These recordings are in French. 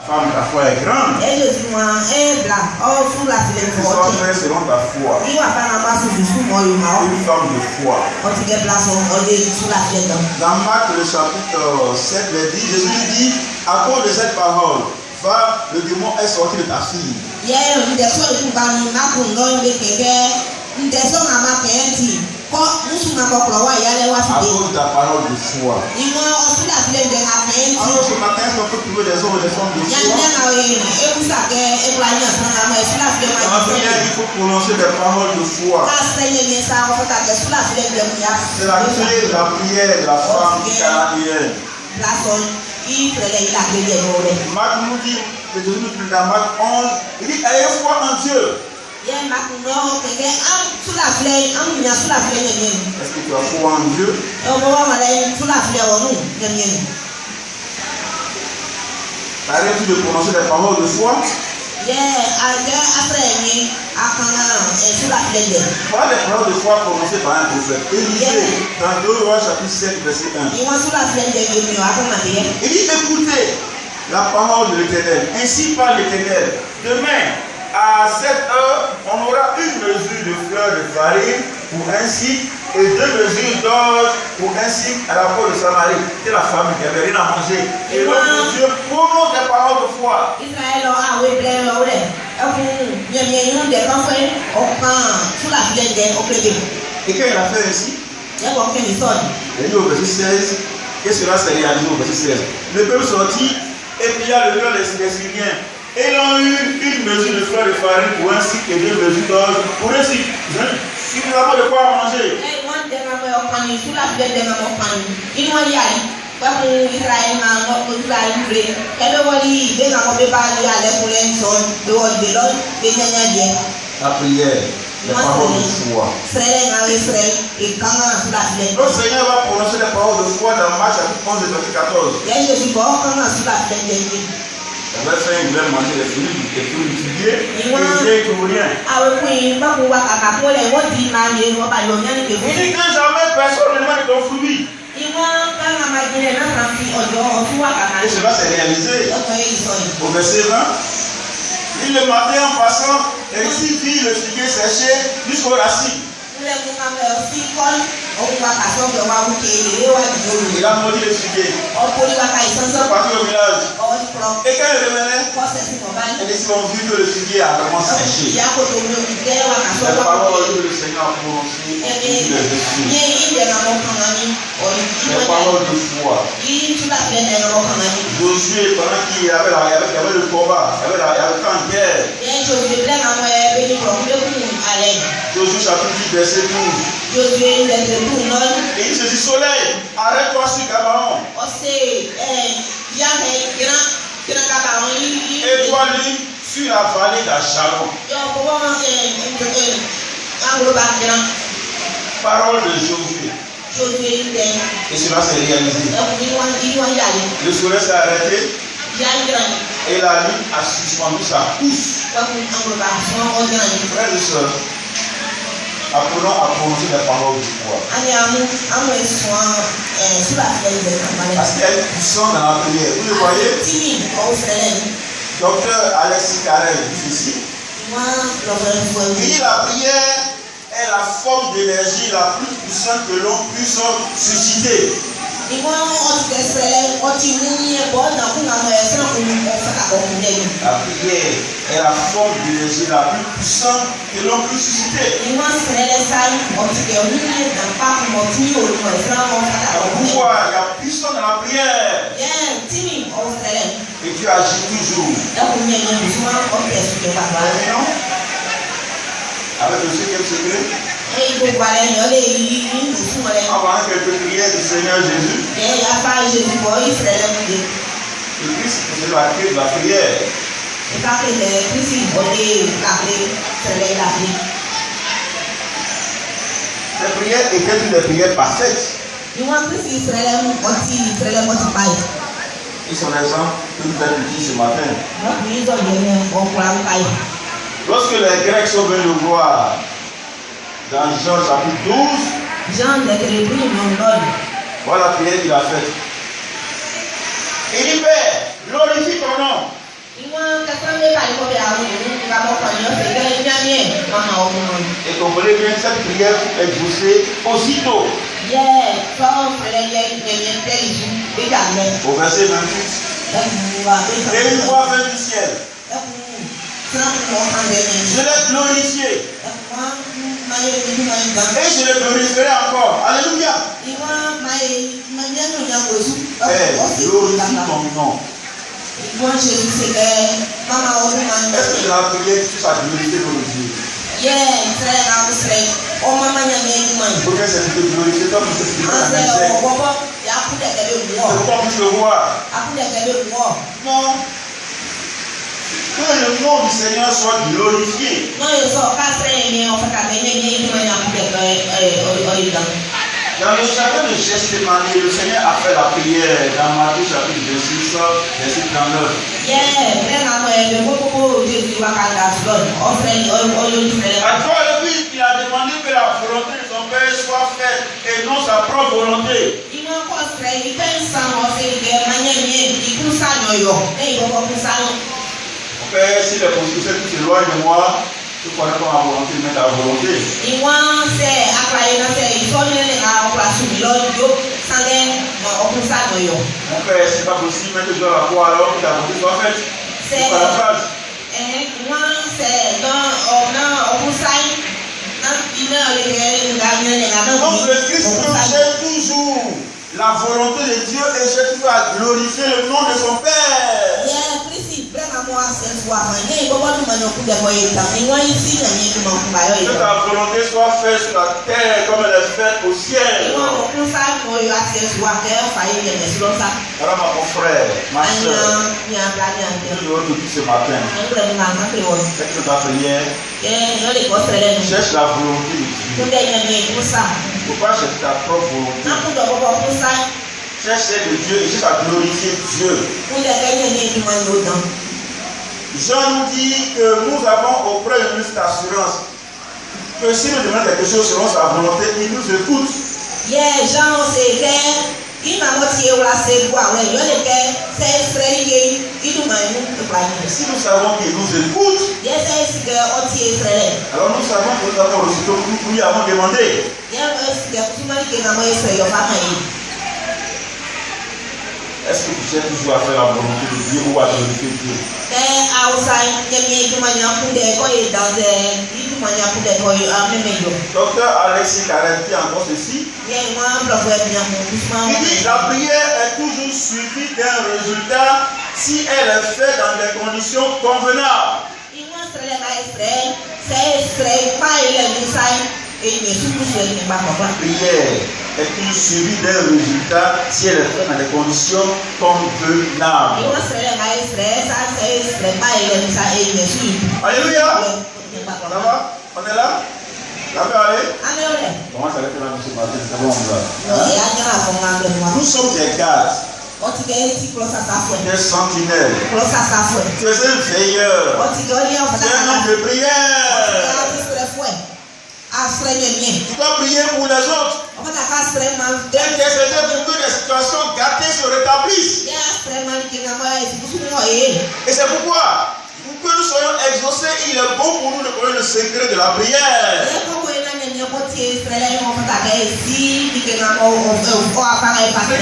Femme, ta foi est grande. Et je suis moi, et blanc, oh, sous la Tu fille sois fait selon ta foi. il va pas n'avoir sous du moi, Une femme de foi. on te get place, on est sous la fille. Dans Marc le chapitre 7, verset 10, Jésus lui dit, à cause de cette parole, va, le démon est sorti de ta fille. Yeah, une des choses qui va nous mettre dans le kéké, une des choses à ma kéenti. Quand nous sommes encore là, il y a les À cause de ta parole de foi. ils vont aussi la fille de la kéenti. Alors ce matin, est-ce qu'on peut trouver des hommes et des femmes de Il y a foi? et vous savez, et vous allez en train de la fille de Dans la prière, il faut prononcer des paroles de foi. C'est la clé de la prière de la femme cananéenne. Marc nous dit, Jésus nous dit dans Marc 11, il dit, ayez foi en Dieu. Est-ce que tu as foi en Dieu? Arrête de prononcer des paroles de foi. Pas les paroles de foi prononcées par un prophète. Élisée, dans 2 Rois chapitre 7, verset 1. Il dit, écoutez la parole de l'Éternel. Ainsi parle l'Éternel. Demain, à cette heure, on aura une mesure de fleur de farine pour un cycle et 2 mesures d'orge pour un cycle à la porte de Samarie. C'était la famille qui n'avait rien à manger. Et l'homme de Dieu prononce des paroles de foi. Et quand il a fait ainsi, il dit au verset 16, et cela s'est réalisé au verset 16. Le peuple sortit et pilla le cœur des Syriens. Et ils ont eu une mesure de fleur de farine pour un cycle et 2 mesures d'orge pour un cycle. Il n'y a pas de quoi manger. La prière, les paroles de foi. Notre Seigneur va prononcer les paroles de foi dans Marc chapitre 11 et verset 14. On va faire une belle manger des fruits du figuier et il n'est pour rien. Il dit que jamais personne ne demande ton fruit. Et cela s'est réalisé au verset 20. Il le matin en passant, et ici vit le figuier séché jusqu'aux racines. Il a maudit le figuier. Il est parti au village. Et quand il revenait, ils ont vu que le figuier a vraiment séché. La parole que le Seigneur a prononcée les paroles de foi. Josué, pendant qu'il y avait le combat, il y avait en guerre. Josué chapitre 10, verset 12. Et il se dit, soleil, arrête-toi sur Gabaon. Et toi, lui, sur la vallée d'Ajalon. Parole de Josué. Et cela s'est réalisé. Le soleil s'est arrêté. Et la lune a suspendu sa pousse. Frères et sœurs, apprenons à prononcer les paroles de foi. Parce qu'elle est puissante dans la prière. Vous le voyez? Docteur Alexis Carrel dit ceci. Il dit la prière est la forme d'énergie la plus puissante que l'on puisse susciter. La prière est la forme d'énergie la plus puissante que l'on peut susciter. Pourquoi il y a puissance dans la prière? Et Dieu agit toujours. Avec le secret secret. Avant quelques prières du Seigneur Jésus. Le Christ c'est la clé de la prière. Les prières étaient des prières parfaites. Ils sont les gens que vous avez dit ce matin. Lorsque les Grecs sont venus le voir dans Jean chapitre 12, voilà la prière qu'il a faite. Il dit, Père, glorifie ton nom. Et comprenez bien, cette prière est exaucée aussitôt. Au verset 28. Et une voix vint du ciel. Je l'ai glorifié. Et je le glorifierai encore. Alléluia. Glorifie ton nom. Est-ce que la prière tu as glorifié ton Dieu? Pour que c'est de glorifier toi, pour que c'est de glorifier. C'est pourquoi on peut le voir. Non. Que le nom du Seigneur soit glorifié. Dans le jardin de Gethsémani, le Seigneur a fait la prière dans Matthieu chapitre 26, verset 39. À toi le fils, il a demandé que la volonté de son Père soit faite et non sa propre volonté. Mon Père, si les possibilités qui s'éloignent de moi, tu connais pas ma volonté, mais ta volonté. Mon Père, c'est pas possible, mais que je dois la croire alors que ta volonté soit faite. C'est pas la phrase. Donc le Christ cherche toujours la volonté de Dieu et cherche toujours à glorifier le nom de son Père. Que ta volonté soit faite sur la terre comme elle est faite au ciel. Alors mon frère, ma soeur, nous devons tout ce matin. Faites ta prière. Cherche la volonté de Dieu. Il ne faut pas chercher ta propre volonté. Cherche celle de Dieu et cherche à glorifier Dieu. Jean nous dit que nous avons auprès de nous cette assurance que si nous demandons quelque chose selon sa volonté, il nous écoute. Si nous savons qu'il nous écoute, alors nous savons que nous avons reçu comme nous lui avons demandé. Est-ce que tu cherches toujours à faire la volonté de Dieu ou à glorifier Dieu? Docteur Alexis Carré dit encore ceci. Il dit la prière est toujours suivie d'un résultat si elle est faite dans des conditions convenables. La prière est toujours suivie d'un résultat si elle est faite dans des conditions convenables. Alléluia. Ça va? On est là? Ça peut aller? Comment ça va être là ce matin? C'est bon, on va. Nous sommes des gardes. Des sentinelles. Tu es un veilleur. Tu es un homme de prière. Tu dois prier pour les autres. Intercéder pour que les situations gâtées se rétablissent. Et c'est pourquoi, pour que nous soyons exaucés, il est bon pour nous de connaître le secret de la prière. Le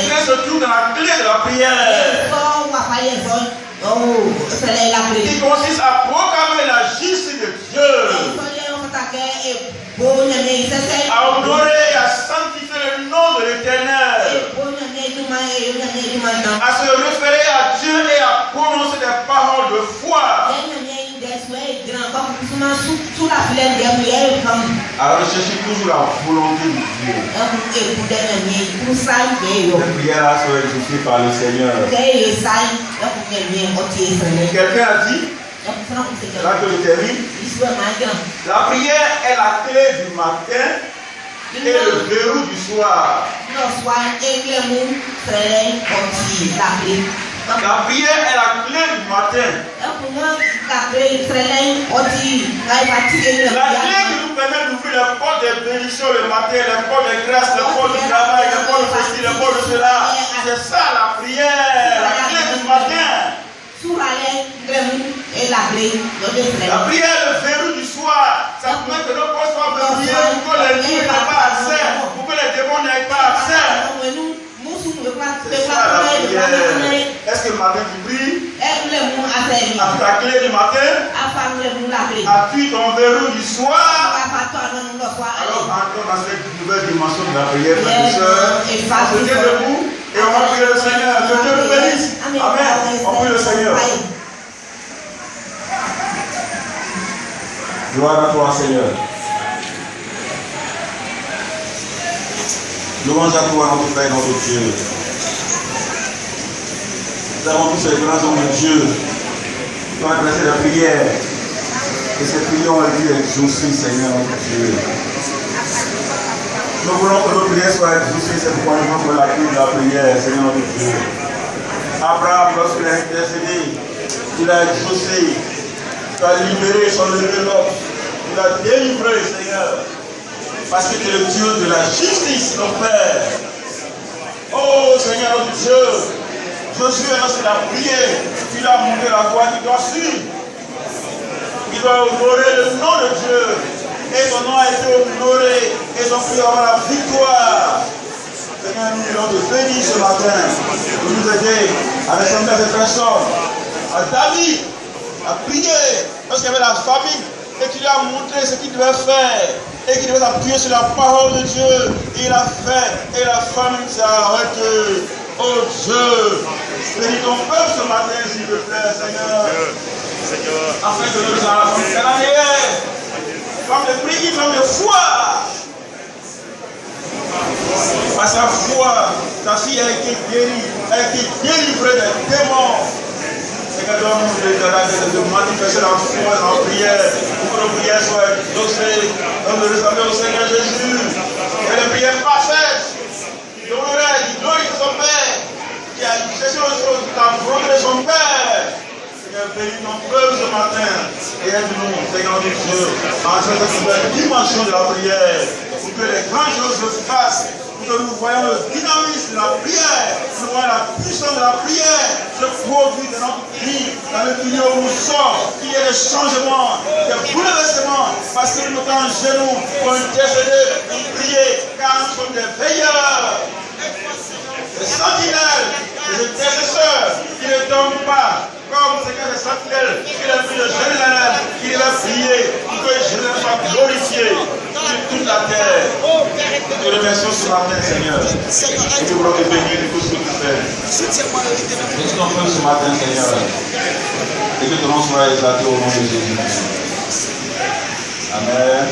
secret se trouve dans la clé de la prière. Qui consiste à proclamer la justice de Dieu. À honorer et à sanctifier le nom de l'Éternel. À se référer à Dieu et à prononcer des paroles de foi. Alors cherchez toujours la volonté de Dieu. Les prières là sont exaucées par le Seigneur. Quelqu'un a dit, là que je termine, la prière est la clé du matin et le verrou du soir. La prière est la clé du matin. La clé qui nous permet d'ouvrir les portes des bénédictions le matin, les portes de grâce, les portes du travail, les portes de ceci, les portes de cela. C'est ça la prière, la clé du matin. La prière, le verrou du soir, ça permet que nos corps soient verrouillés pour que les dieux n'aient pas accès, pour que les démons n'aient pas accès. C'est ça la prière. Est-ce que le matin tu pries? Avec ta clé du matin? Appuie ton verrou du soir. Alors entrons dans cette nouvelle dimension de la prière, frères et sœurs. On se tient debout et on va prier le Seigneur. Que Dieu nous bénisse. Amen. On prie le Seigneur. Gloire à toi, Seigneur. Louange à toi, notre Père, notre Dieu. Nous avons tous ces grands hommes de Dieu qui ont adressé la prière. Et ces prières ont été exaucées, Seigneur, notre Dieu. Nous voulons que nos prières soient exaucées, c'est pourquoi nous voulons la clé de la prière, Seigneur, notre Dieu. Abraham, lorsqu'il a intercédé, il a exaucé. Tu as libéré son enveloppe. Tu l'as délivré, Seigneur. Parce que tu es le Dieu de la justice, mon Père. Oh, Seigneur, notre Dieu. Josué, lorsqu'il a prié, tu lui as montré la voie qu'il doit suivre. Il doit honorer le nom de Dieu. Et son nom a été honoré. Et son prière aura la victoire. Seigneur, nous voulons te bénir ce matin. Pour nous aider à ressembler à cette personne. À David. À prier lorsqu'il y avait la famine et qu'il lui a montré ce qu'il devait faire et qu'il devait s'appuyer sur la parole de Dieu. Il a fait et la famine s'est arrêtée. Oh Dieu, bénis ton peuple ce matin, s'il te plaît, Seigneur. Afin que nous allons faire la meilleure. Femme de prière, femme de foi. Par sa foi, ta fille a été guérie, a été délivrée des démons. Seigneur, donne-nous de manifester la foi en prière, pour que nos prières soient exaucées. Donne-nous de ressembler au Seigneur Jésus. Et les prières parfaites, de l'oreille, du gloire de son Père, qui a cherché aux choses, la volonté de son Père. Seigneur, bénis ton peuple ce matin. Et aide-nous, Seigneur de Dieu, à cette nouvelle dimension de la prière, pour que les grandes choses se fassent. Que nous voyons le dynamisme de la prière, nous voyons la puissance de la prière se produire dans notre vie, dans le milieu où nous sommes, qu'il y ait des changements, des bouleversements, parce que nous mettons en genoux pour intercéder, pour prier, car nous sommes des veilleurs, des sentinelles, des intercesseurs qui ne dorment pas, comme Seigneur des sentinelles, qui a vu le Jérusalem, qui va prier, pour que Jérusalem soit glorifié sur toute la terre. Nous te remercions ce matin, Seigneur. Et nous voulons te bénir de tout ce que tu fais. Bénis ton peuple ce matin, Seigneur. Et que ton nom soit exalté au nom de Jésus. Amen.